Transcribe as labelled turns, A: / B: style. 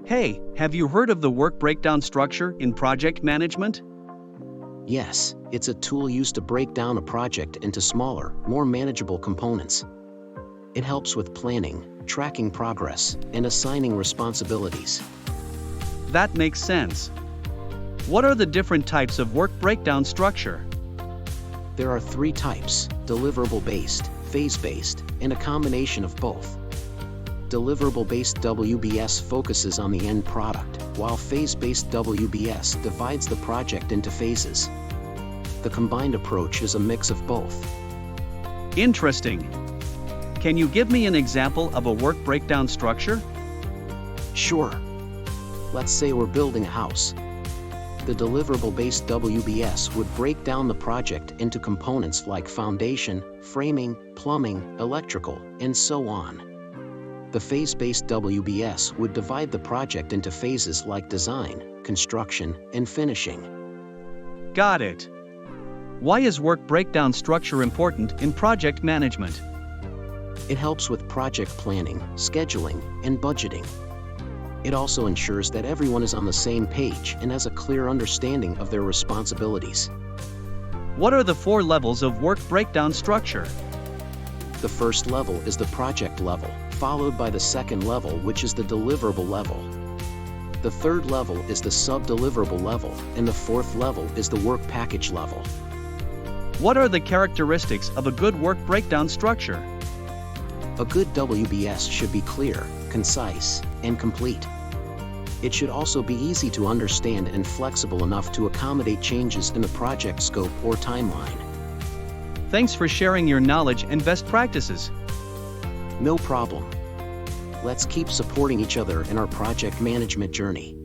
A: Hey, have you heard of the work breakdown structure in project management?
B: Yes, it's a tool used to break down a project into smaller, more manageable components. It helps with planning, tracking progress, and assigning responsibilities.
A: That makes sense. What are the different types of work breakdown structure?
B: There are three types: deliverable-based, phase-based, and a combination of both. Deliverable-based WBS focuses on the end product, while phase-based WBS divides the project into phases. The combined approach is a mix of both.
A: Interesting. Can you give me an example of a work breakdown structure?
B: Sure. Let's say we're building a house. The deliverable-based WBS would break down the project into components like foundation, framing, plumbing, electrical, and so on. The phase-based WBS would divide the project into phases like design, construction, and finishing.
A: Got it. Why is work breakdown structure important in project management?
B: It helps with project planning, scheduling, and budgeting. It also ensures that everyone is on the same page and has a clear understanding of their responsibilities.
A: What are the 4 levels of work breakdown structure?
B: The first level is the project level, followed by the second level, which is the deliverable level. The third level is the sub-deliverable level, and the fourth level is the work package level.
A: What are the characteristics of a good work breakdown structure?
B: A good WBS should be clear, concise, and complete. It should also be easy to understand and flexible enough to accommodate changes in the project scope or timeline.
A: Thanks for sharing your knowledge and best practices.
B: No problem. Let's keep supporting each other in our project management journey.